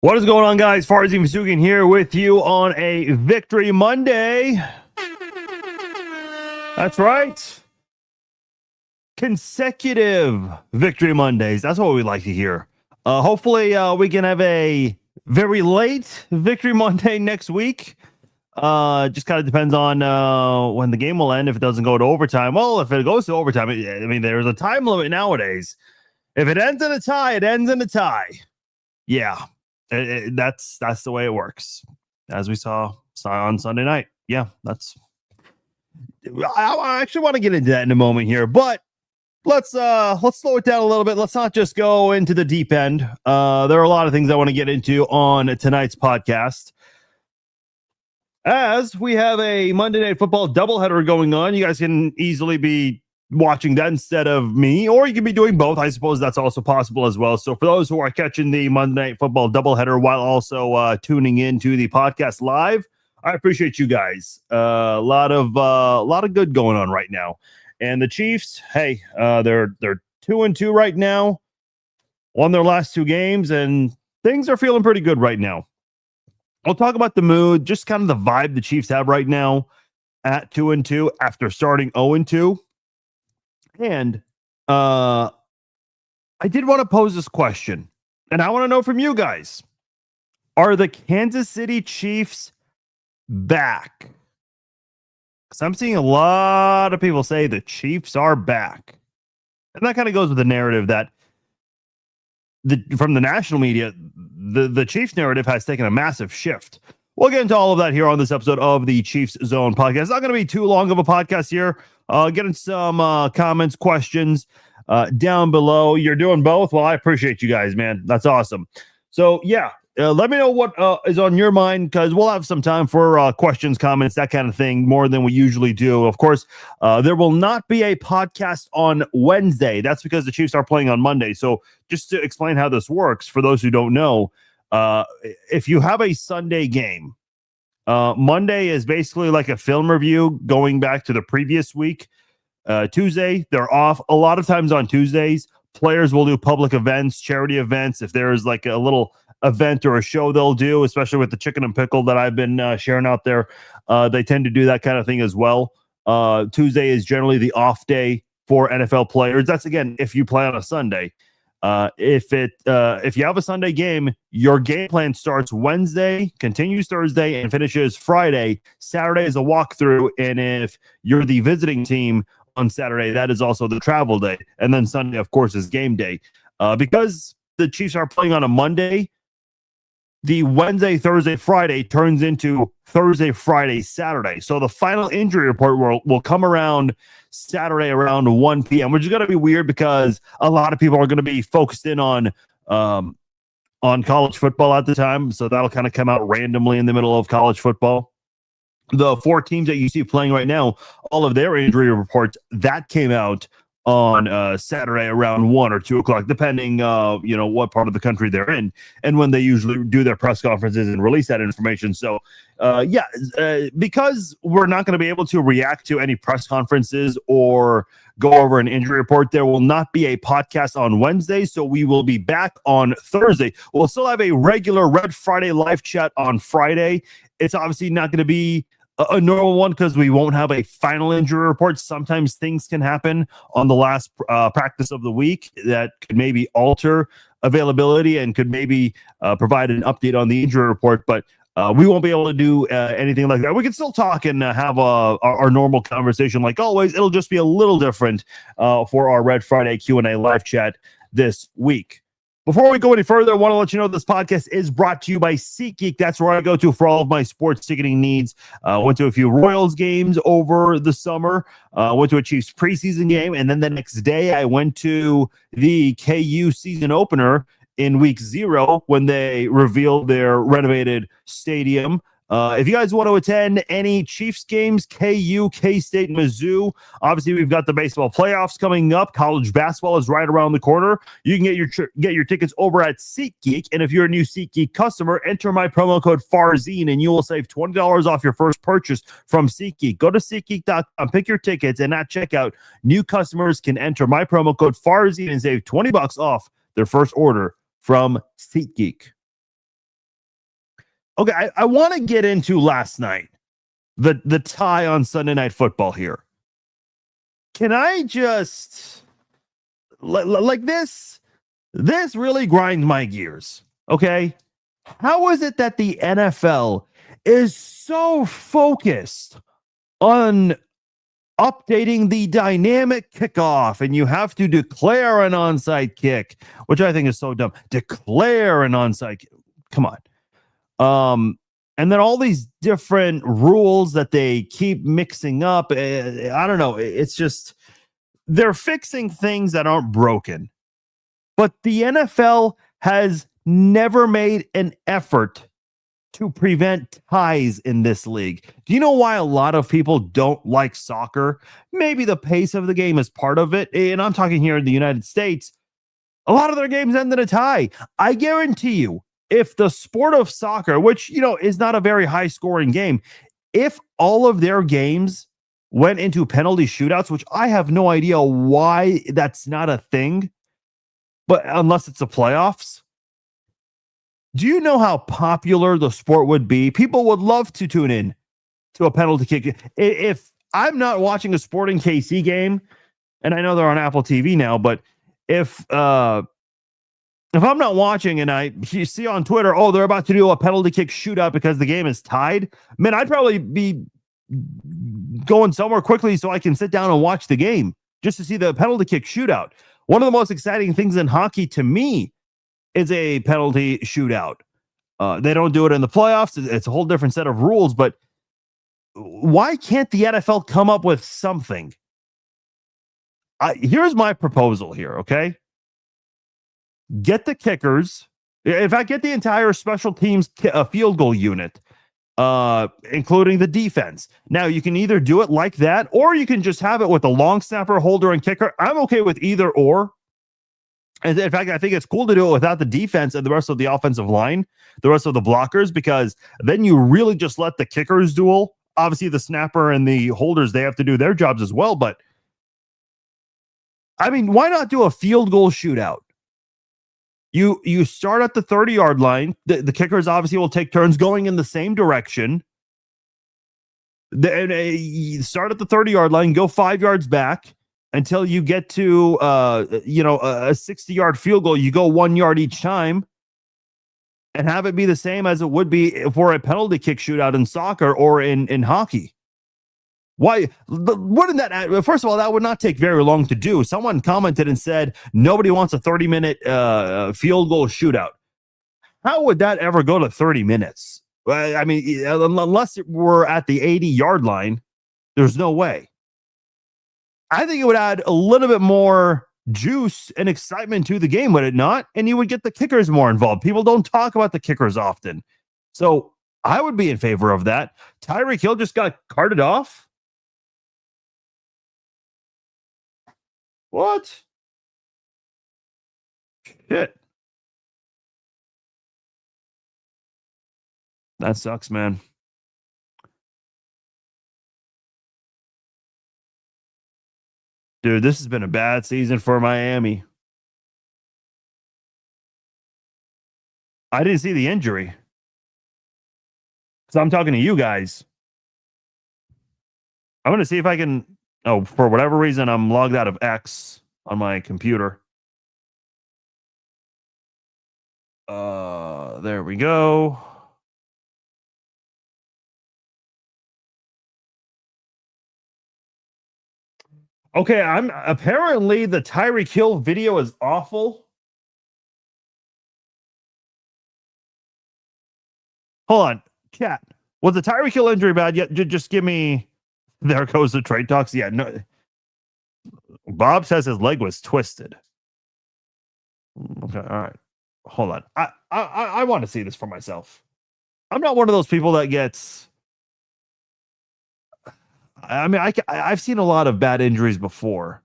What is going on, guys? Farzin Vasugian here with you on a Victory Monday. That's right. Consecutive Victory Mondays. That's what we like to hear. Hopefully, we can have a very late Victory Monday next week. Just kind of depends on when the game will end. If it doesn't go to overtime, well, if it goes to overtime, I mean, there's a time limit nowadays. If it ends in a tie, it ends in a tie. Yeah. That's the way it works, as we saw on Sunday night. Yeah, I actually want to get into that in a moment here, but let's slow it down a little bit. Let's not just go into the deep end. There are a lot of things I want to get into on tonight's podcast, as we have a Monday Night Football doubleheader going on. You guys can easily be watching that instead of me, or you can be doing both. I suppose that's also possible as well. So for those who are catching the Monday Night Football doubleheader while also tuning in to the podcast live, I appreciate you guys. A lot of good going on right now. And the Chiefs, hey, they're 2-2 right now, won their last two games, and things are feeling pretty good right now. I'll talk about the mood, just kind of the vibe the Chiefs have right now at 2-2 after starting 0-2. And I did want to pose this question, and I want to know from you guys: are the Kansas City Chiefs back? Because I'm seeing a lot of people say the Chiefs are back. And that kind of goes with the narrative that from the national media, the Chiefs narrative has taken a massive shift. We'll get into all of that here on this episode of the Chiefs Zone podcast. It's not going to be too long of a podcast here. Getting some comments, questions down below. You're doing both. Well, I appreciate you guys, man. That's awesome. So, yeah, let me know what is on your mind, because we'll have some time for questions, comments, that kind of thing, more than we usually do. Of course, there will not be a podcast on Wednesday. That's because the Chiefs are playing on Monday. So just to explain how this works, for those who don't know, if you have a Sunday game, Monday is basically like a film review going back to the previous week. Tuesday, they're off. A lot of times on Tuesdays, players will do public events, charity events. If there's like a little event or a show they'll do, especially with the chicken and pickle that I've been sharing out there, they tend to do that kind of thing as well. Tuesday is generally the off day for NFL players. That's, again, if you play on a Sunday. If you have a Sunday game, your game plan starts Wednesday, continues Thursday, and finishes Friday. Saturday is a walkthrough, and if you're the visiting team on Saturday, that is also the travel day. And then Sunday, of course, is game day. Because the Chiefs are playing on a Monday, the Wednesday, Thursday, Friday turns into Thursday, Friday, Saturday. So the final injury report will come around Saturday around 1 p.m., which is going to be weird because a lot of people are going to be focused in on college football at the time. So that'll kind of come out randomly in the middle of college football. The four teams that you see playing right now, all of their injury reports, that came out on Saturday around 1 or 2 o'clock, depending, what part of the country they're in and when they usually do their press conferences and release that information. So, because we're not going to be able to react to any press conferences or go over an injury report, there will not be a podcast on Wednesday. So we will be back on Thursday. We'll still have a regular Red Friday live chat on Friday. It's obviously not going to be a normal one because we won't have a final injury report. Sometimes things can happen on the last practice of the week that could maybe alter availability and could maybe provide an update on the injury report, but we won't be able to do anything like that. We can still talk and have our normal conversation like always. It'll just be a little different for our Red Friday Q&A live chat this week. Before we go any further, I want to let you know this podcast is brought to you by SeatGeek. That's where I go to for all of my sports ticketing needs. Went to a few Royals games over the summer. Went to a Chiefs preseason game. And then the next day, I went to the KU season opener in week 0 when they revealed their renovated stadium. If you guys want to attend any Chiefs games, KU, K-State, Mizzou, obviously we've got the baseball playoffs coming up. College basketball is right around the corner. You can get your tickets over at SeatGeek, and if you're a new SeatGeek customer, enter my promo code FARZIN, and you will save $20 off your first purchase from SeatGeek. Go to SeatGeek.com, pick your tickets, and at checkout, new customers can enter my promo code FARZIN and save $20 off their first order from SeatGeek. Okay, I want to get into last night, the tie on Sunday Night Football here. Can I just like this? This really grinds my gears. Okay, how is it that the NFL is so focused on updating the dynamic kickoff, and you have to declare an onside kick, which I think is so dumb. Declare an onside kick. Come on. And then all these different rules that they keep mixing up. I don't know. It's just they're fixing things that aren't broken. But the NFL has never made an effort to prevent ties in this league. Do you know why a lot of people don't like soccer? Maybe the pace of the game is part of it. And I'm talking here in the United States. A lot of their games end in a tie. I guarantee you, if the sport of soccer, which, is not a very high scoring game, if all of their games went into penalty shootouts, which I have no idea why that's not a thing, but unless it's the playoffs, do you know how popular the sport would be? People would love to tune in to a penalty kick. If I'm not watching a Sporting KC game, and I know they're on Apple TV now, but if I'm not watching and you see on Twitter, oh, they're about to do a penalty kick shootout because the game is tied, man, I'd probably be going somewhere quickly so I can sit down and watch the game just to see the penalty kick shootout. One of the most exciting things in hockey to me is a penalty shootout. They don't do it in the playoffs. It's a whole different set of rules, but why can't the NFL come up with something? Here's my proposal here, okay? Get the kickers. In fact, get the entire special teams field goal unit, including the defense. Now, you can either do it like that, or you can just have it with a long snapper, holder, and kicker. I'm okay with either or. And in fact, I think it's cool to do it without the defense and the rest of the offensive line, the rest of the blockers, because then you really just let the kickers duel. Obviously, the snapper and the holders, they have to do their jobs as well. But, I mean, why not do a field goal shootout? You start at the 30-yard line. The kickers obviously will take turns going in the same direction. You start at the 30-yard line, go 5 yards back until you get to a 60-yard field goal. You go 1 yard each time, and have it be the same as it would be for a penalty kick shootout in soccer or in hockey. Why wouldn't that? First of all, that would not take very long to do. Someone commented and said nobody wants a 30-minute field goal shootout. How would that ever go to 30 minutes? I mean, unless we're at the 80-yard line, there's no way. I think it would add a little bit more juice and excitement to the game, would it not? And you would get the kickers more involved. People don't talk about the kickers often. So I would be in favor of that. Tyreek Hill just got carted off. What? Shit. That sucks, man. Dude, this has been a bad season for Miami. I didn't see the injury. So I'm talking to you guys. I'm going to see if I can. Oh, for whatever reason, I'm logged out of X on my computer. There we go. Okay, I'm apparently the Tyreek Hill video is awful. Hold on, chat. Was the Tyreek Hill injury bad yet? Just give me. There goes the trade talks. Yeah, no. Bob says his leg was twisted. Okay, all right. Hold on. I want to see this for myself. I'm not one of those people that gets. I mean, I've seen a lot of bad injuries before.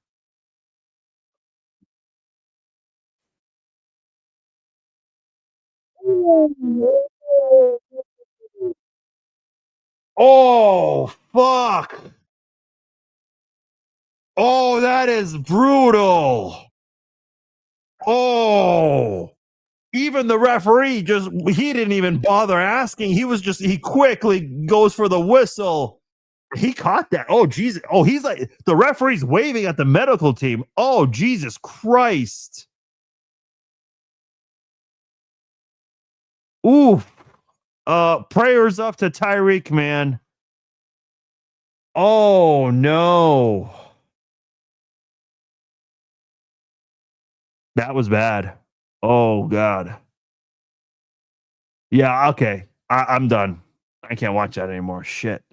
Oh, fuck. Oh, that is brutal. Oh, even the referee he didn't even bother asking. He quickly goes for the whistle. He caught that. Oh, Jesus. Oh, he's like, the referee's waving at the medical team. Oh, Jesus Christ. Ooh. Prayers up to Tyreek, man. Oh, no. That was bad. Oh, God. Yeah, okay. I'm done. I can't watch that anymore. Shit.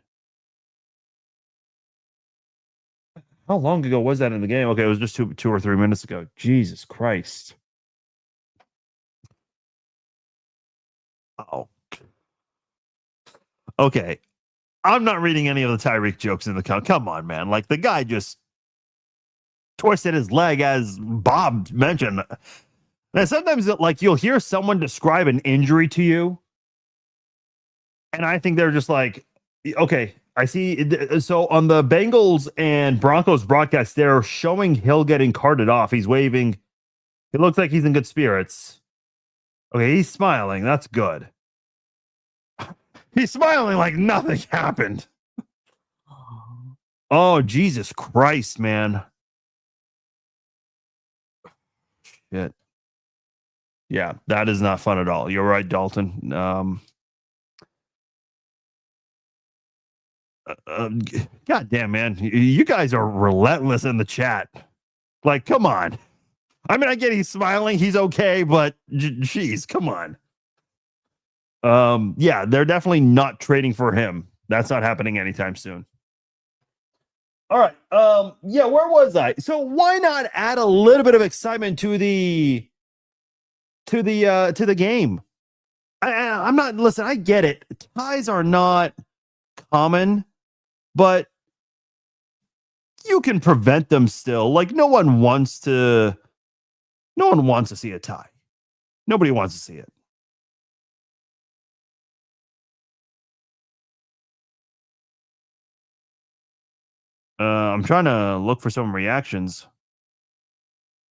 How long ago was that in the game? Okay, it was just two or 3 minutes ago. Jesus Christ. Oh. Okay. I'm not reading any of the Tyreek jokes in the count. Come on, man. Like, the guy just twisted his leg, as Bob mentioned. And sometimes, like, you'll hear someone describe an injury to you, and I think they're just like, okay, I see. So on the Bengals and Broncos broadcast, they're showing Hill getting carted off. He's waving. It looks like he's in good spirits. Okay, he's smiling. That's good. He's smiling like nothing happened. Oh, Jesus Christ, man. Shit. Yeah, that is not fun at all. You're right, Dalton. God damn, man. You guys are relentless in the chat. Like, come on. I mean, I get he's smiling. He's okay, but geez, come on. Yeah, they're definitely not trading for him. That's not happening anytime soon. All right. Yeah, where was I? So why not add a little bit of excitement to the game? I'm not, listen, I get it. Ties are not common, but you can prevent them still. Like, no one wants to see a tie. Nobody wants to see it. I'm trying to look for some reactions.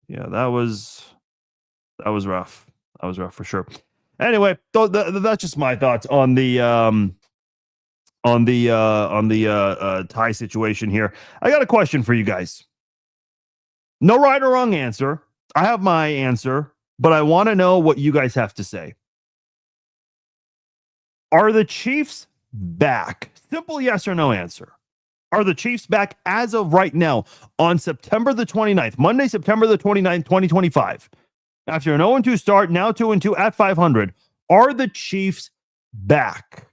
Yeah, that was rough. That was rough for sure. Anyway, that's just my thoughts on the tie situation here. I got a question for you guys. No right or wrong answer. I have my answer, but I want to know what you guys have to say. Are the Chiefs back? Simple yes or no answer. Are the Chiefs back as of right now on September the 29th, Monday, September the 29th, 2025? After an 0-2 start, now 2-2 at 500, are the Chiefs back?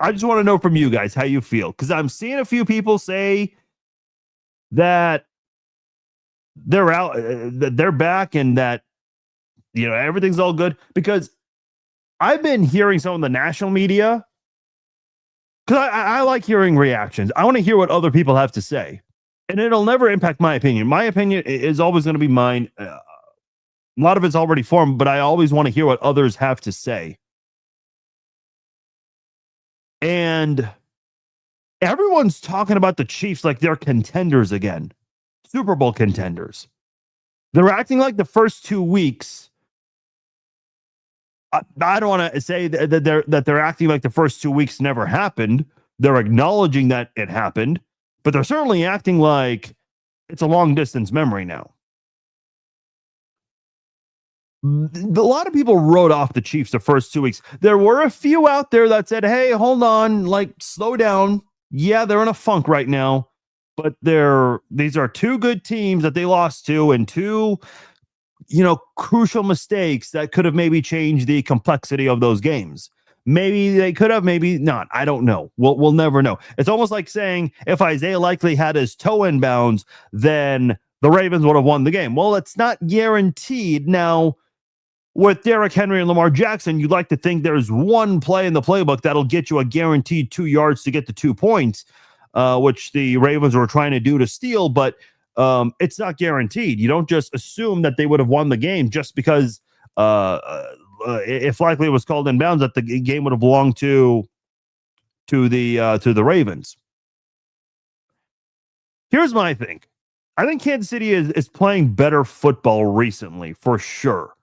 I just want to know from you guys how you feel, because I'm seeing a few people say that they're out, that they're back, and that, you know, everything's all good. Because I've been hearing some of the national media, because I like hearing reactions. I want to hear what other people have to say, and it'll never impact my opinion. My opinion is always going to be mine. A lot of it's already formed, but I always want to hear what others have to say. And everyone's talking about the Chiefs like they're contenders again, Super Bowl contenders. They're acting like the first 2 weeks. I don't want to say that they're acting like the first 2 weeks never happened. They're acknowledging that it happened, but they're certainly acting like it's a long distance memory now. A lot of people wrote off the Chiefs the first 2 weeks. There were a few out there that said, hey, hold on, like, slow down. Yeah, they're in a funk right now, but these are two good teams that they lost to, and two, you know, crucial mistakes that could have maybe changed the complexity of those games. Maybe they could have, maybe not. I don't know. We'll never know. It's almost like saying if Isaiah Likely had his toe in bounds, then the Ravens would have won the game. Well, it's not guaranteed. Now, with Derrick Henry and Lamar Jackson, you'd like to think there's one play in the playbook that'll get you a guaranteed 2 yards to get the 2 points, which the Ravens were trying to do to steal, but it's not guaranteed. You don't just assume that they would have won the game just because if Likely was called in bounds, that the game would have belonged to the Ravens. Here's my thing. I think Kansas City is playing better football recently, for sure.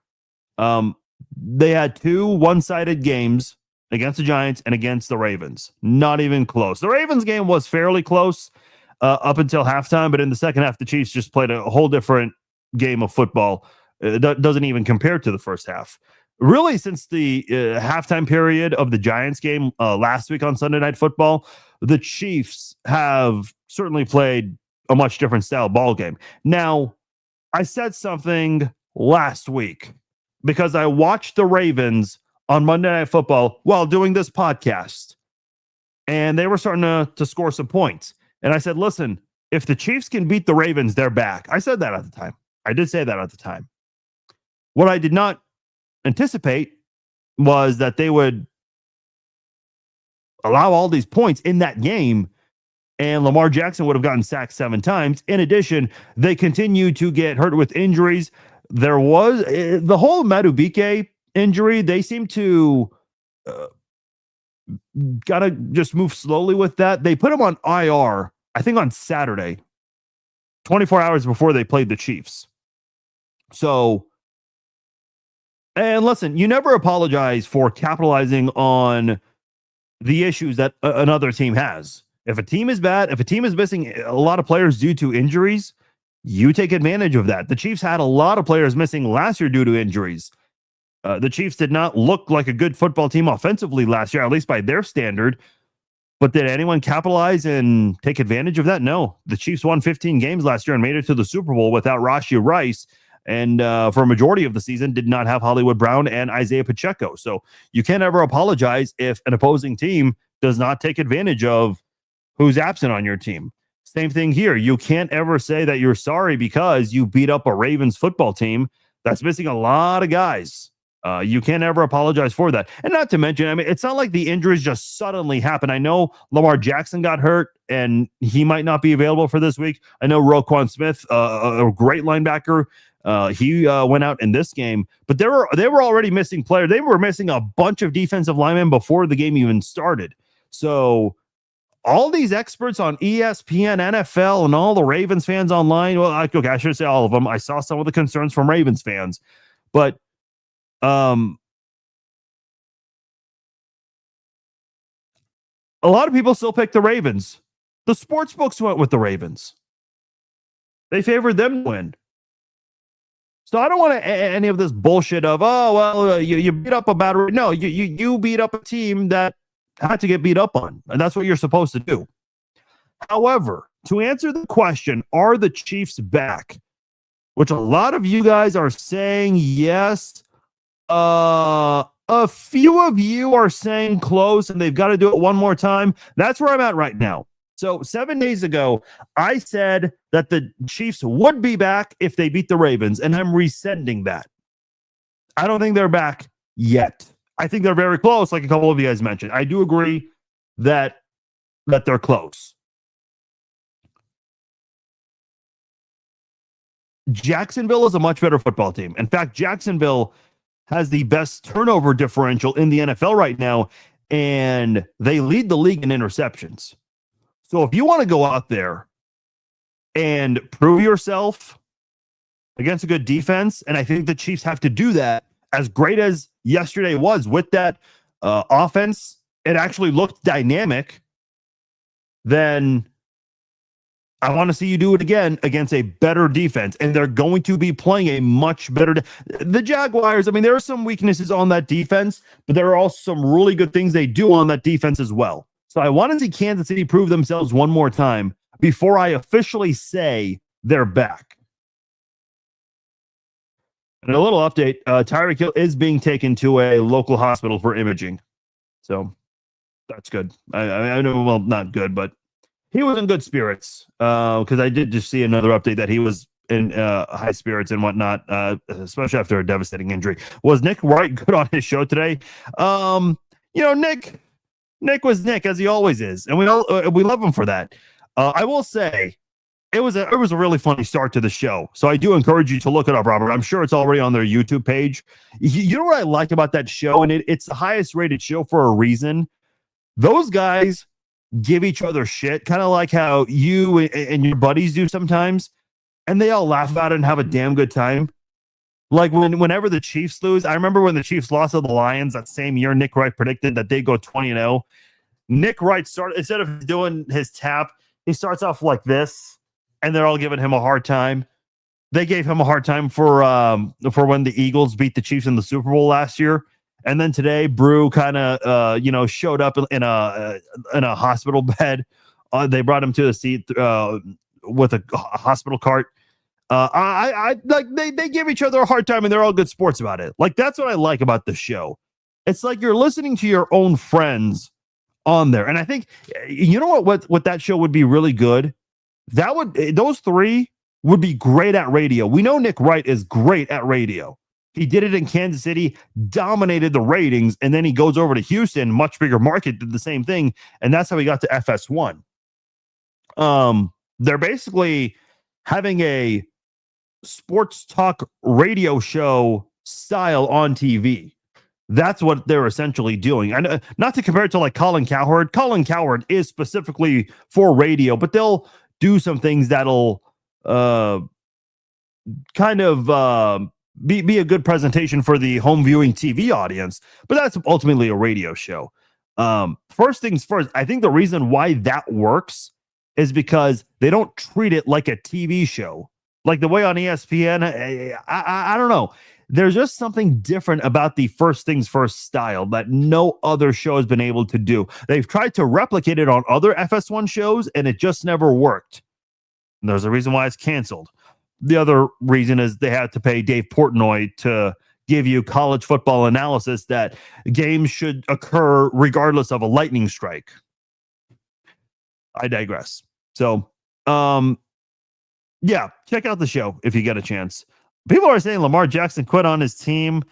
They had two one-sided games against the Giants and against the Ravens. Not even close. The Ravens game was fairly close up until halftime, but in the second half, the Chiefs just played a whole different game of football. That doesn't even compare to the first half. Really, since the halftime period of the Giants game last week on Sunday Night Football, the Chiefs have certainly played a much different style ball game. Now, I said something last week because I watched the Ravens on Monday Night Football while doing this podcast, and they were starting to score some points. And I said, listen, if the Chiefs can beat the Ravens, they're back. I said that at the time. I did say that at the time. What I did not anticipate was that they would allow all these points in that game, and Lamar Jackson would have gotten sacked 7 times. In addition, they continue to get hurt with injuries. There was the whole Madubuike injury. They seem to gotta just move slowly with that. They put him on IR, I think on Saturday, 24 hours before they played the Chiefs. So, and listen, you never apologize for capitalizing on the issues that another team has. If a team is bad, if a team is missing a lot of players due to injuries, you take advantage of that. The Chiefs had a lot of players missing last year due to injuries. The Chiefs did not look like a good football team offensively last year, at least by their standard. But did anyone capitalize and take advantage of that? No. The Chiefs won 15 games last year and made it to the Super Bowl without Rashee Rice. And for a majority of the season, did not have Hollywood Brown and Isaiah Pacheco. So you can't ever apologize if an opposing team does not take advantage of who's absent on your team. Same thing here. You can't ever say that you're sorry because you beat up a Ravens football team that's missing a lot of guys. You can't ever apologize for that. And not to mention, I mean, it's not like the injuries just suddenly happen. I know Lamar Jackson got hurt and he might not be available for this week. I know Roquan Smith, a great linebacker, he went out in this game, but they were already missing players. They were missing a bunch of defensive linemen before the game even started. So all these experts on ESPN, NFL, and all the Ravens fans online, well, okay, I should say all of them. I saw some of the concerns from Ravens fans, but a lot of people still pick the Ravens. The sports books went with the Ravens. They favored them to win. So I don't want any of this bullshit of, oh, well, you beat up a battery. No, you beat up a team that had to get beat up on, and that's what you're supposed to do. However, to answer the question, are the Chiefs back? Which a lot of you guys are saying yes. A few of you are saying close, and they've got to do it one more time. That's where I'm at right now. So 7 days ago, I said that the Chiefs would be back if they beat the Ravens, and I'm rescinding that. I don't think they're back yet. I think they're very close, like a couple of you guys mentioned. I do agree that they're close. Jacksonville is a much better football team. In fact, Jacksonville has the best turnover differential in the NFL right now, and they lead the league in interceptions. So if you want to go out there and prove yourself against a good defense, and I think the Chiefs have to do that, as great as yesterday was with that offense, it actually looked dynamic, then I want to see you do it again against a better defense, and they're going to be playing a much better. The Jaguars, I mean, there are some weaknesses on that defense, but there are also some really good things they do on that defense as well. So I want to see Kansas City prove themselves one more time before I officially say they're back. And a little update, Tyreek Hill is being taken to a local hospital for imaging. So that's good. I know, well, not good, but he was in good spirits, because I did just see another update that he was in high spirits and whatnot, especially after a devastating injury. Was Nick Wright good on his show today? Nick was Nick, as he always is, and we love him for that. I will say it was a really funny start to the show, so I do encourage you to look it up, Robert. I'm sure it's already on their YouTube page. You know what I like about that show, and it's the highest rated show for a reason. Those guys give each other shit, kind of like how you and your buddies do sometimes. and they all laugh about it and have a damn good time. Like whenever the Chiefs lose, I remember when the Chiefs lost to the Lions that same year, Nick Wright predicted that they'd go 20-0. Nick Wright started, instead of doing his tap, he starts off like this, and they're all giving him a hard time. They gave him a hard time for when the Eagles beat the Chiefs in the Super Bowl last year. And then today, Brew kind of showed up in a hospital bed. They brought him to the seat with a hospital cart. I like they give each other a hard time, and they're all good sports about it. Like, that's what I like about the show. It's like you're listening to your own friends on there. And I think, you know what that show would be really good? Those three would be great at radio. We know Nick Wright is great at radio. He did it in Kansas City, dominated the ratings, and then he goes over to Houston, much bigger market, did the same thing, and that's how he got to FS1. They're basically having a sports talk radio show style on TV. That's what they're essentially doing. And not to compare it to like Colin Cowherd. Colin Cowherd is specifically for radio, but they'll do some things that'll kind of be a good presentation for the home viewing TV audience. But that's ultimately a radio show. First things first, I think the reason why that works is because they don't treat it like a TV show. Like the way on ESPN, I don't know. There's just something different about the first things first style that no other show has been able to do. They've tried to replicate it on other FS1 shows, and it just never worked. And there's a reason why it's canceled. The other reason is they had to pay Dave Portnoy to give you college football analysis that games should occur regardless of a lightning strike. I digress. So, yeah, check out the show if you get a chance. People are saying Lamar Jackson quit on his team.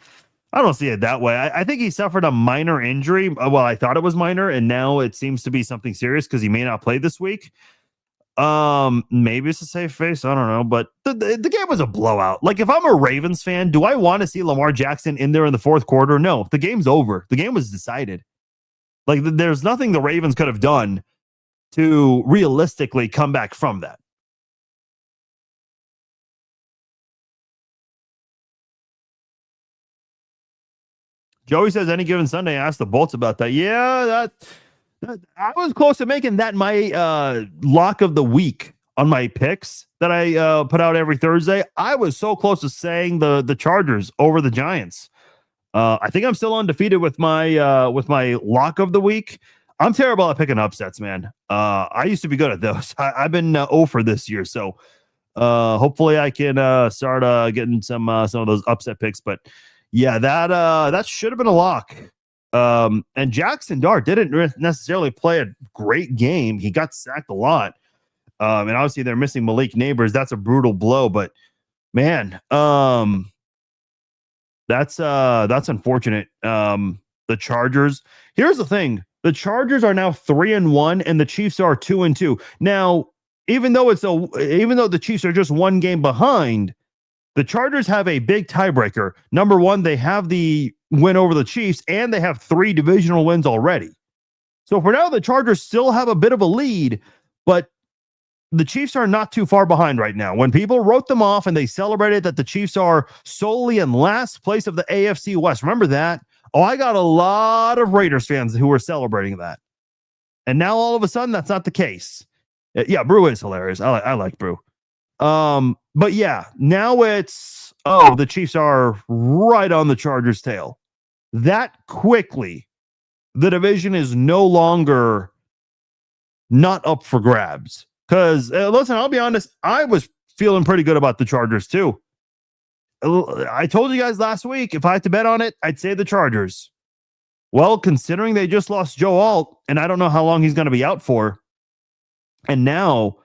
I don't see it that way. I think he suffered a minor injury. Well, I thought it was minor, and now it seems to be something serious because he may not play this week. Maybe it's a safe face. I don't know, but the game was a blowout. Like, if I'm a Ravens fan, do I want to see Lamar Jackson in there in the fourth quarter? No, the game's over. The game was decided. Like, there's nothing the Ravens could have done to realistically come back from that. Joey says any given Sunday. Ask the Bolts about that. Yeah, that I was close to making that my lock of the week on my picks that I put out every Thursday. I was so close to saying the Chargers over the Giants. I think I'm still undefeated with my lock of the week. I'm terrible at picking upsets, man. I used to be good at those. I've been 0 for this year, so hopefully I can start getting some of those upset picks. But yeah, that should have been a lock. And Jackson Dart didn't necessarily play a great game. He got sacked a lot. And obviously they're missing Malik Neighbors. That's a brutal blow, but man, that's unfortunate. The Chargers. Here's the thing. The Chargers are now 3-1 and the Chiefs are 2-2. Now, even though the Chiefs are just one game behind, the Chargers have a big tiebreaker. Number one, they have the win over the Chiefs, and they have 3 divisional wins already. So for now, the Chargers still have a bit of a lead, but the Chiefs are not too far behind right now. When people wrote them off and they celebrated that the Chiefs are solely in last place of the AFC West, remember that? Oh, I got a lot of Raiders fans who were celebrating that. And now all of a sudden, that's not the case. Yeah, Brew is hilarious. I like Brew. But yeah, now it's, the Chiefs are right on the Chargers' tail. That quickly, the division is no longer not up for grabs. Because, listen, I'll be honest, I was feeling pretty good about the Chargers too. I told you guys last week, if I had to bet on it, I'd say the Chargers. Well, considering they just lost Joe Alt, and I don't know how long he's going to be out for, and now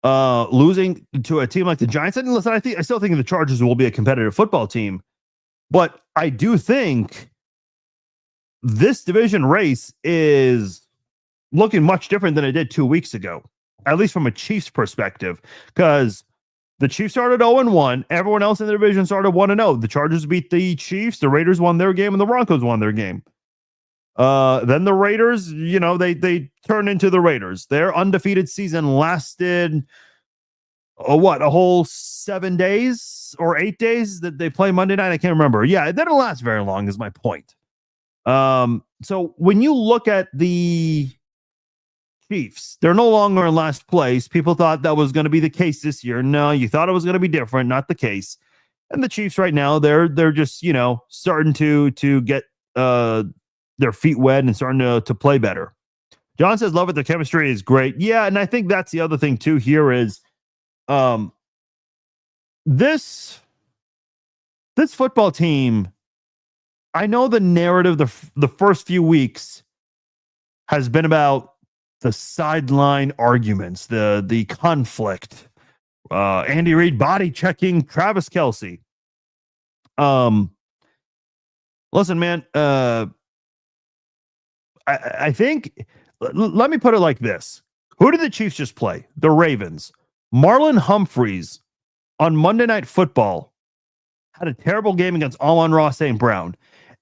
losing to a team like the Giants. And listen, I still think the Chargers will be a competitive football team, but I do think this division race is looking much different than it did 2 weeks ago, at least from a Chiefs perspective, because the Chiefs started 0-1. Everyone else in the division started 1-0. The Chargers beat the Chiefs. The Raiders won their game, and the Broncos won their game. Then the Raiders, they turned into the Raiders. Their undefeated season lasted a whole 7 days or 8 days that they play Monday night? I can't remember. Yeah, it didn't last very long is my point. So when you look at the Chiefs, they're no longer in last place. People thought that was going to be the case this year. No, you thought it was going to be different, not the case. And the Chiefs right now, they're just, starting to get their feet wet and starting to play better. John says, love it. The chemistry is great. Yeah, and I think that's the other thing too here is this football team, I know the narrative the first few weeks has been about the sideline arguments, the conflict. Andy Reid body checking Travis Kelce. Listen, man, I think let me put it like this. Who did the Chiefs just play? The Ravens. Marlon Humphreys on Monday Night Football had a terrible game against Amon-Ra St. Brown.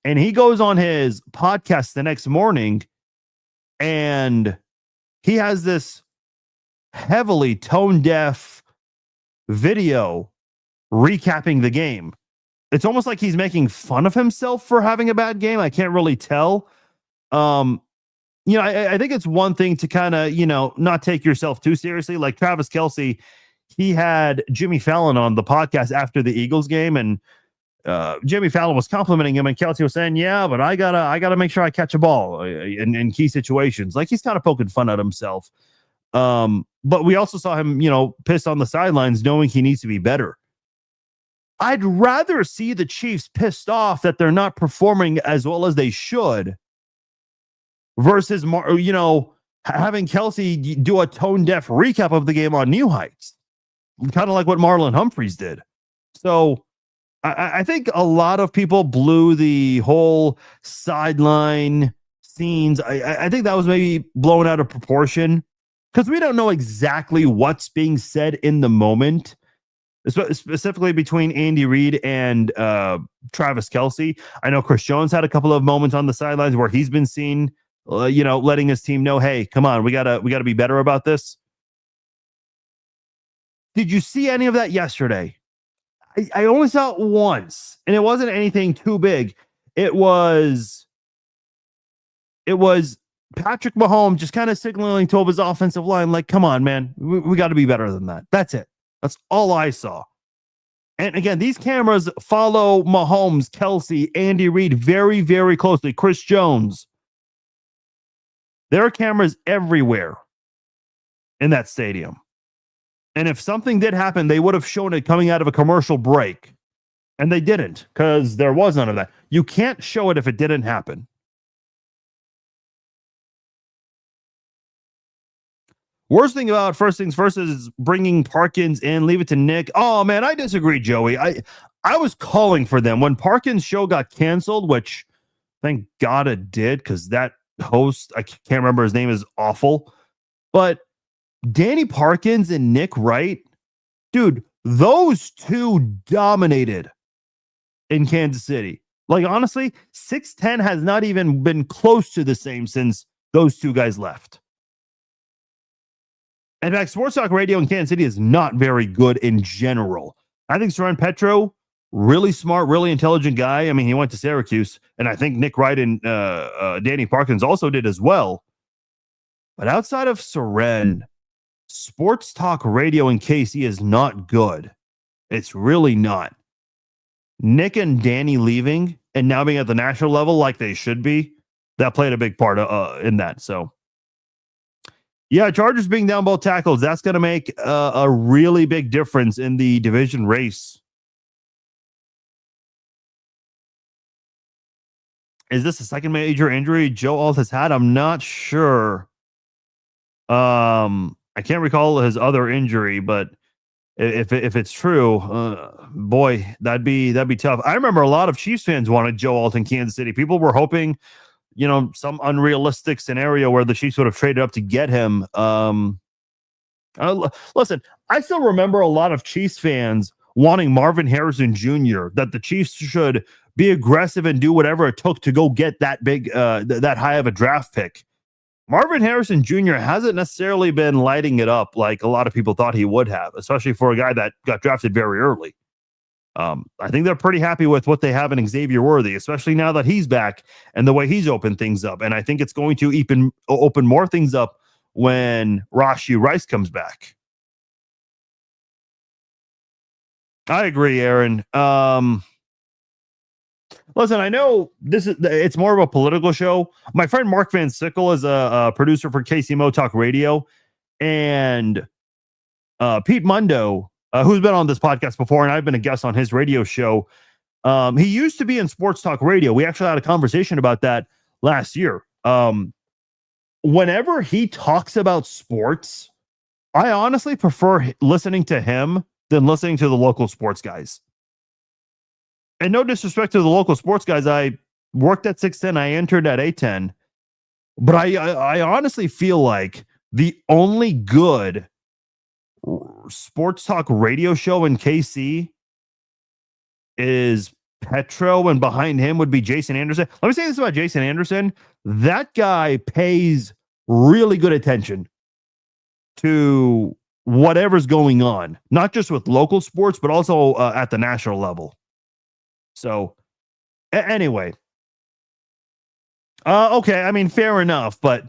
And he goes on his podcast the next morning and he has this heavily tone-deaf video recapping the game. It's almost like he's making fun of himself for having a bad game. I can't really tell. I think it's one thing to kind of, not take yourself too seriously. Like Travis Kelce, he had Jimmy Fallon on the podcast after the Eagles game, and Jimmy Fallon was complimenting him, and Kelce was saying, "Yeah, but I gotta make sure I catch a ball in key situations." Like he's kind of poking fun at himself. But we also saw him, pissed on the sidelines, knowing he needs to be better. I'd rather see the Chiefs pissed off that they're not performing as well as they should, versus having Kelce do a tone-deaf recap of the game on New Heights, kind of like what Marlon Humphreys did. So I think a lot of people blew the whole sideline scenes. I think that was maybe blown out of proportion because we don't know exactly what's being said in the moment, specifically between Andy Reid and Travis Kelce. I know Chris Jones had a couple of moments on the sidelines where he's been seen, letting his team know, hey, come on, we gotta be better about this. Did you see any of that yesterday? I only saw it once, and it wasn't anything too big. It was Patrick Mahomes just kind of signaling to his offensive line, like, come on, man, we got to be better than that. That's it. That's all I saw. And again, these cameras follow Mahomes, Kelce, Andy Reid very, very closely. Chris Jones. There are cameras everywhere in that stadium. And if something did happen, they would have shown it coming out of a commercial break. And they didn't, because there was none of that. You can't show it if it didn't happen. Worst thing about First Things First is bringing Parkins in, leave it to Nick. Oh, man, I disagree, Joey. I was calling for them. When Parkins' show got canceled, which thank God it did, because that host, I can't remember his name, is awful. But Danny Parkins and Nick Wright, dude, those two dominated in Kansas City. Like, honestly, 610 has not even been close to the same since those two guys left. In fact, sports talk radio in Kansas City is not very good in general. I think Soren Petro, really smart, really intelligent guy. I mean, he went to Syracuse, and I think Nick Wright and Danny Parkins also did as well. But outside of Soren, sports talk radio in KC is not good. It's really not. Nick and Danny leaving and now being at the national level like they should be, that played a big part in that. So, yeah, Chargers being down both tackles, that's going to make a really big difference in the division race. Is this the second major injury Joe Alt has had? I'm not sure. I can't recall his other injury, but if it's true, boy, that'd be tough. I remember a lot of Chiefs fans wanted Joe Alt in Kansas City. People were hoping, some unrealistic scenario where the Chiefs would have traded up to get him. Listen, I still remember a lot of Chiefs fans wanting Marvin Harrison Jr., that the Chiefs should be aggressive and do whatever it took to go get that big, that high of a draft pick. Marvin Harrison Jr. hasn't necessarily been lighting it up like a lot of people thought he would have, especially for a guy that got drafted very early. I think they're pretty happy with what they have in Xavier Worthy, especially now that he's back and the way he's opened things up. And I think it's going to even open more things up when Rashee Rice comes back. I agree, Aaron. Listen, I know it's more of a political show. My friend Mark Van Sickle is a producer for KCMO Talk Radio, and Pete Mundo, who's been on this podcast before, and I've been a guest on his radio show. He used to be in Sports Talk Radio. We actually had a conversation about that last year. Whenever he talks about sports, I honestly prefer listening to him than listening to the local sports guys. And no disrespect to the local sports guys. I worked at 610. I entered at 810. But I honestly feel like the only good sports talk radio show in KC is Petro, and behind him would be Jason Anderson. Let me say this about Jason Anderson. That guy pays really good attention to whatever's going on, not just with local sports, but also at the national level. So anyway, okay. I mean, fair enough, but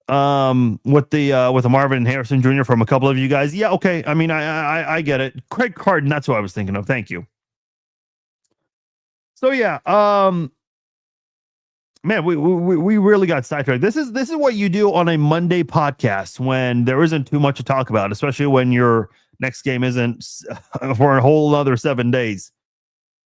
with the Marvin Harrison Jr. from a couple of you guys, yeah, okay. I mean, I get it. Craig Carton, that's what I was thinking of. Thank you. So yeah, man, we really got sidetracked. This is what you do on a Monday podcast when there isn't too much to talk about, especially when your next game isn't for a whole other 7 days.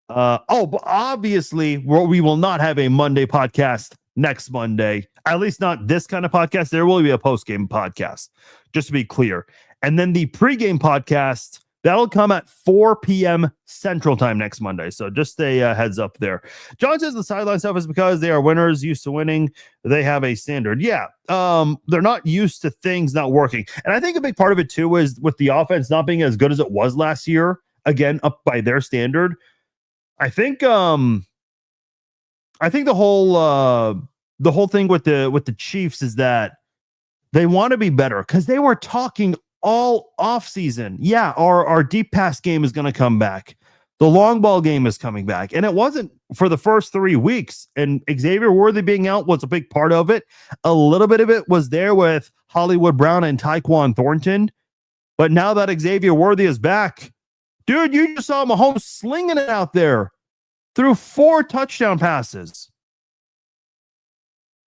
But obviously we will not have a Monday podcast next Monday, at least not this kind of podcast. There will be a post-game podcast, just to be clear. And then the pregame podcast, that'll come at 4 p.m. Central Time next Monday. So just a heads up there. John says the sideline stuff is because they are winners, used to winning. They have a standard. Yeah. They're not used to things not working. And I think a big part of it too is with the offense not being as good as it was last year, again, up by their standard. I think the whole thing with the Chiefs is that they want to be better because they were talking all off season. Yeah, our deep pass game is going to come back. The long ball game is coming back. And it wasn't for the first 3 weeks. And Xavier Worthy being out was a big part of it. A little bit of it was there with Hollywood Brown and Tyquan Thornton. But now that Xavier Worthy is back, dude, you just saw Mahomes slinging it out there through 4 touchdown passes.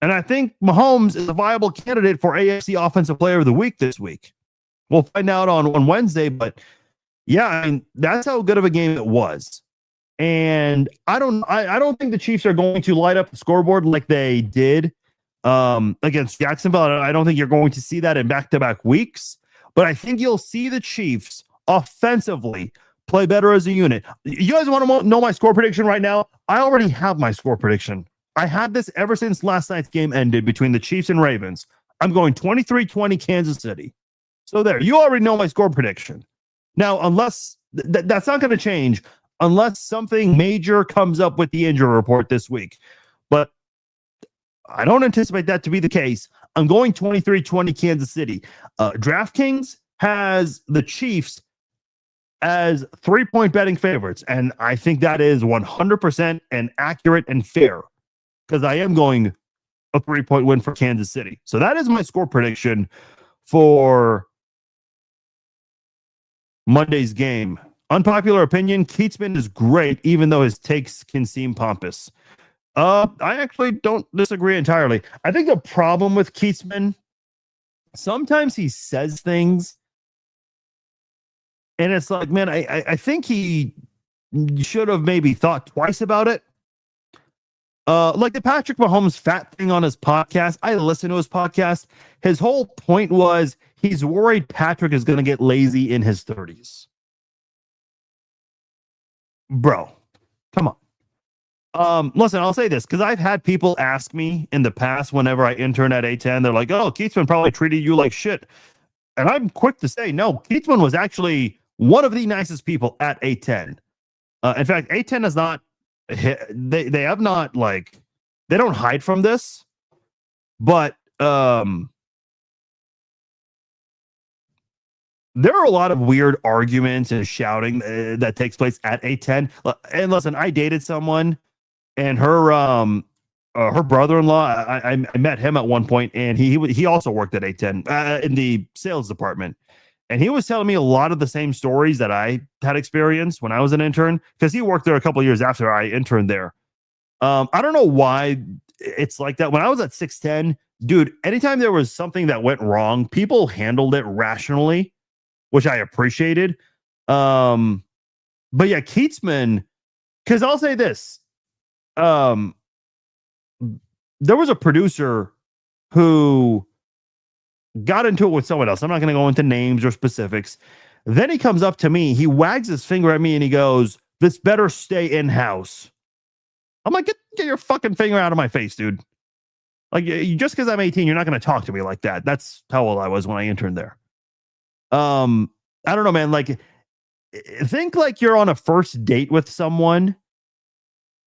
And I think Mahomes is a viable candidate for AFC Offensive Player of the Week this week. We'll find out on Wednesday, but yeah, I mean, that's how good of a game it was. And I don't think the Chiefs are going to light up the scoreboard like they did against Jacksonville. I don't think you're going to see that in back-to-back weeks, but I think you'll see the Chiefs offensively play better as a unit. You guys want to know my score prediction right now? I already have my score prediction. I had this ever since last night's game ended between the Chiefs and Ravens. I'm going 23-20 Kansas City. So there, you already know my score prediction. Now, unless that's not going to change unless something major comes up with the injury report this week. But I don't anticipate that to be the case. I'm going 23-20 Kansas City. DraftKings has the Chiefs as 3-point betting favorites, and I think that is 100% and accurate and fair because I am going a 3-point win for Kansas City. So that is my score prediction for Monday's game. Unpopular opinion, Keatsman is great, even though his takes can seem pompous. I actually don't disagree entirely. I think the problem with Keatsman, sometimes he says things, and it's like, man, I think he should have maybe thought twice about it. Like the Patrick Mahomes fat thing on his podcast. I listened to his podcast. His whole point was he's worried Patrick is going to get lazy in his 30s. Bro, come on. Listen, I'll say this because I've had people ask me in the past whenever I intern at A10, they're like, oh, Keatsman probably treated you like shit. And I'm quick to say, no, Keatsman was actually one of the nicest people at A10. In fact, A10 has not, they have not, like, they don't hide from this, but there are a lot of weird arguments and shouting that takes place at A10. And listen, I dated someone, and her brother-in-law, I met him at one point, and he also worked at A10 in the sales department. And he was telling me a lot of the same stories that I had experienced when I was an intern, because he worked there a couple of years after I interned there. I don't know why it's like that. When I was at 610, dude, anytime there was something that went wrong, people handled it rationally, which I appreciated. But yeah, Keatsman, because I'll say this. There was a producer who got into it with someone else. I'm not going to go into names or specifics. Then he comes up to me, he wags his finger at me, and he goes, "This better stay in-house." I'm like, get your fucking finger out of my face, dude. Like, just because I'm 18, you're not going to talk to me like that. That's how old I was when I interned there. I don't know, man. Like, think like you're on a first date with someone,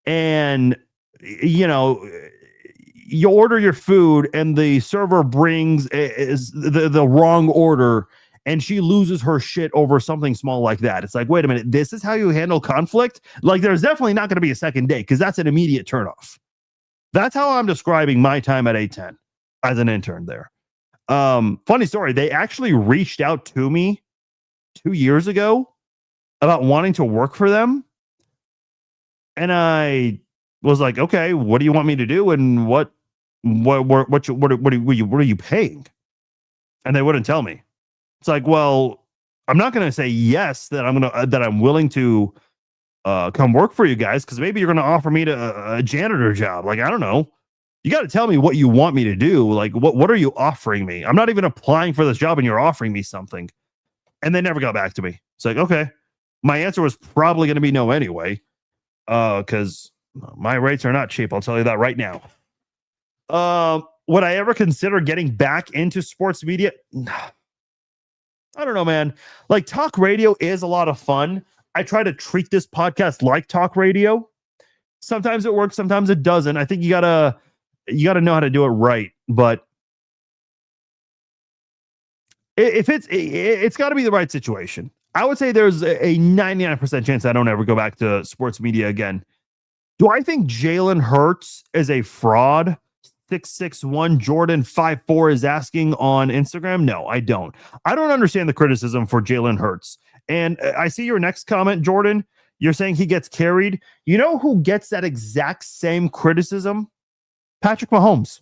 and you know, you order your food and the server brings is the wrong order, and she loses her shit over something small like that. It's like, wait a minute, this is how you handle conflict? Like, there's definitely not going to be a second date, because that's an immediate turnoff. That's how I'm describing my time at A10 as an intern there. Funny story, they actually reached out to me 2 years ago about wanting to work for them. And I was like, okay, what do you want me to do? And what are you paying? And they wouldn't tell me. It's like, well, I'm not going to say yes that I'm willing to come work for you guys, because maybe you're going to offer me a janitor job. Like, I don't know. You got to tell me what you want me to do. Like, what are you offering me? I'm not even applying for this job, and you're offering me something. And they never got back to me. It's like, okay. My answer was probably going to be no anyway, because my rates are not cheap. I'll tell you that right now. Would I ever consider getting back into sports media? I don't know, man. Like, talk radio is a lot of fun. I try to treat this podcast like talk radio. Sometimes it works, sometimes it doesn't. I think you gotta know how to do it right. But if it's got to be the right situation. I would say there's a 99% chance I don't ever go back to sports media again. Do I think Jalen Hurts is a fraud? 661 Jordan 54 is asking on Instagram. No, I don't. I don't understand the criticism for Jalen Hurts. And I see your next comment, Jordan. You're saying he gets carried. You know who gets that exact same criticism? Patrick Mahomes.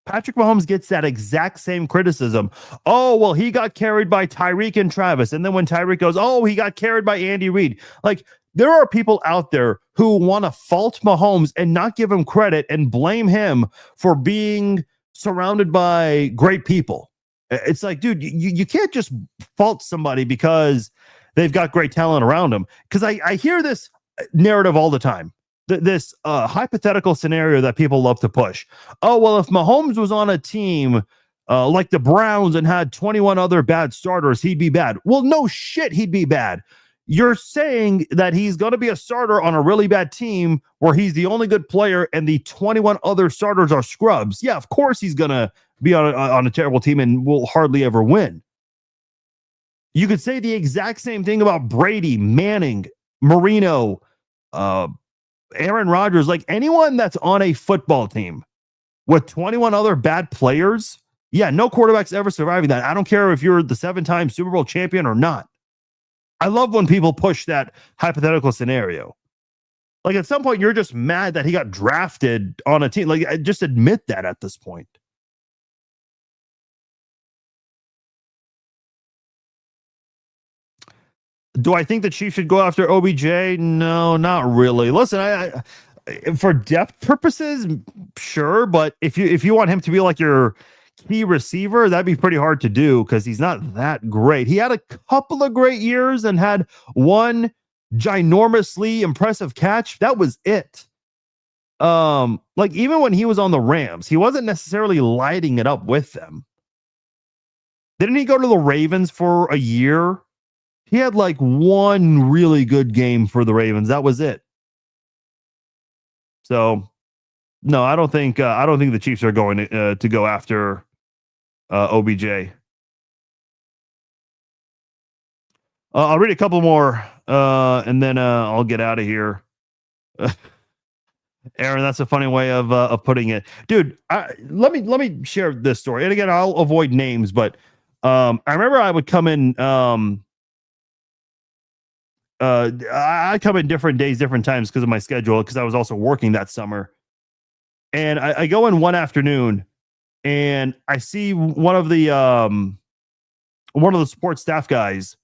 Patrick Mahomes gets that exact same criticism. Oh, well, he got carried by Tyreek and Travis. And then when Tyreek goes, oh, he got carried by Andy Reid. Like, there are people out there who want to fault Mahomes and not give him credit and blame him for being surrounded by great people. It's like, dude, you can't just fault somebody because they've got great talent around them. Because I hear this narrative all the time. This hypothetical scenario that people love to push. Oh, well, if Mahomes was on a team like the Browns and had 21 other bad starters, he'd be bad. Well, no shit, he'd be bad. You're saying that he's going to be a starter on a really bad team where he's the only good player and the 21 other starters are scrubs. Yeah, of course he's going to be on a terrible team and will hardly ever win. You could say the exact same thing about Brady, Manning, Marino, Aaron Rodgers, like anyone that's on a football team with 21 other bad players. Yeah, no quarterback's ever surviving that. I don't care if you're the 7-time Super Bowl champion or not. I love when people push that hypothetical scenario. Like, at some point, you're just mad that he got drafted on a team. Like, just admit that at this point. Do I think the Chiefs should go after OBJ? No, not really. Listen, I for depth purposes, sure, but if you want him to be like your key receiver, that'd be pretty hard to do because he's not that great. He had a couple of great years and had one ginormously impressive catch. That was it. Like, even when he was on the Rams, he wasn't necessarily lighting it up with them. Didn't he go to the Ravens for a year? He had like one really good game for the Ravens. That was it. So, no, I don't think the Chiefs are going to go after OBJ. I'll read a couple more, and then I'll get out of here. Aaron, that's a funny way of putting it, dude. Let me share this story, and again, I'll avoid names, but I remember I would come in. I come in different days, different times because of my schedule, because I was also working that summer. And I go in one afternoon, and I see one of the support staff guys.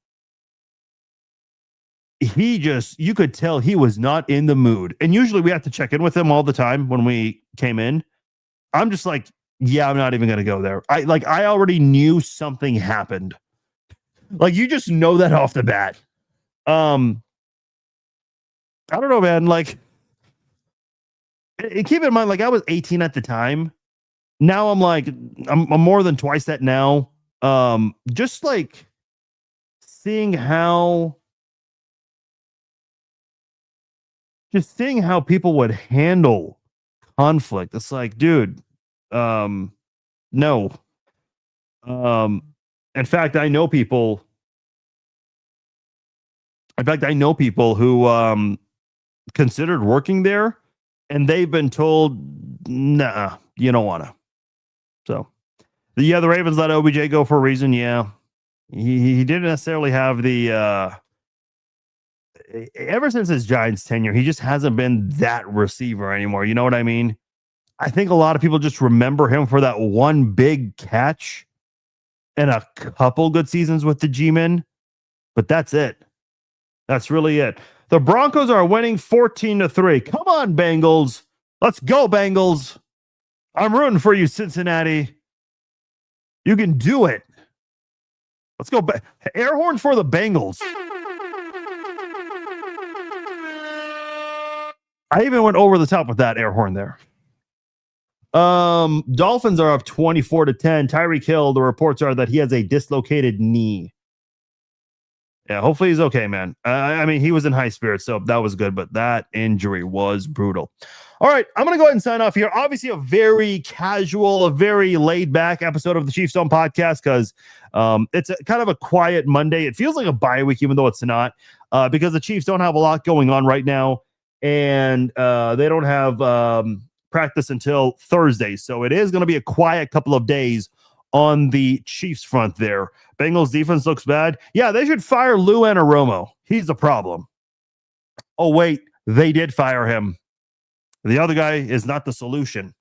You could tell he was not in the mood. And usually we have to check in with him all the time when we came in. I'm just like, yeah, I'm not even going to go there. I already knew something happened. Like, you just know that off the bat. I don't know, man. Like, keep in mind, like, I was 18 at the time. Now I'm like, I'm more than twice that now. Just like seeing how people would handle conflict. It's like, dude, no. In fact, I know people who considered working there, and they've been told, nah, you don't want to. So, yeah, the Ravens let OBJ go for a reason. Yeah, he didn't necessarily have the ever since his Giants tenure, he just hasn't been that receiver anymore. You know what I mean? I think a lot of people just remember him for that one big catch and a couple good seasons with the G-Men, but that's it. That's really it. The Broncos are winning 14-3. Come on, Bengals. Let's go, Bengals. I'm rooting for you, Cincinnati. You can do it. Let's go. Air horn for the Bengals. I even went over the top with that air horn there. Dolphins are up 24-10. Tyreek Hill, the reports are that he has a dislocated knee. Yeah, hopefully he's okay, man. I mean, he was in high spirits, so that was good, but that injury was brutal. All right, I'm going to go ahead and sign off here. Obviously, a very casual, a very laid-back episode of the Chiefs Zone podcast, because it's kind of a quiet Monday. It feels like a bye week, even though it's not, because the Chiefs don't have a lot going on right now, and they don't have practice until Thursday. So it is going to be a quiet couple of days on the Chiefs front there. Bengals defense looks bad. Yeah, they should fire Lou Anarumo. He's the problem. Oh, wait, they did fire him. The other guy is not the solution.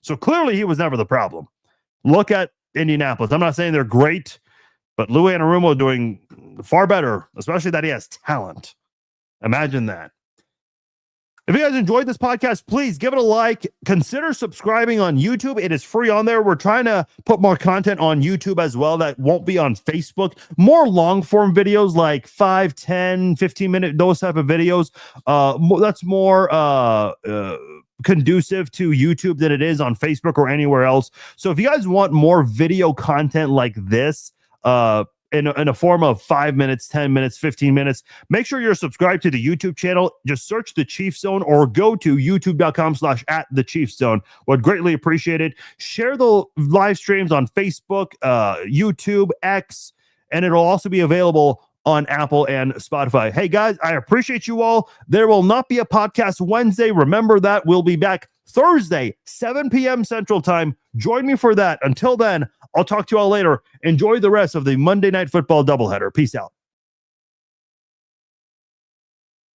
So clearly he was never the problem. Look at Indianapolis. I'm not saying they're great, but Lou Anarumo doing far better, especially that he has talent. Imagine that. If you guys enjoyed this podcast, please give it a like. Consider subscribing on YouTube. It is free on there. We're trying to put more content on YouTube as well that won't be on Facebook. More long form videos like 5, 10, 15-minute, those type of videos. That's more conducive to YouTube than it is on Facebook or anywhere else. So if you guys want more video content like this, in a form of 5 minutes, 10 minutes, 15 minutes, make sure you're subscribed to the YouTube channel. Just search the Chiefs Zone or go to youtube.com/@thechiefszone. Would greatly appreciate it. Share the live streams on Facebook, YouTube, X, and it'll also be available on Apple and Spotify. Hey guys, I appreciate you all. There will not be a podcast Wednesday. Remember that. We'll be back Thursday, 7 p.m. Central Time. Join me for that. Until then, I'll talk to you all later. Enjoy the rest of the Monday Night Football doubleheader. Peace out.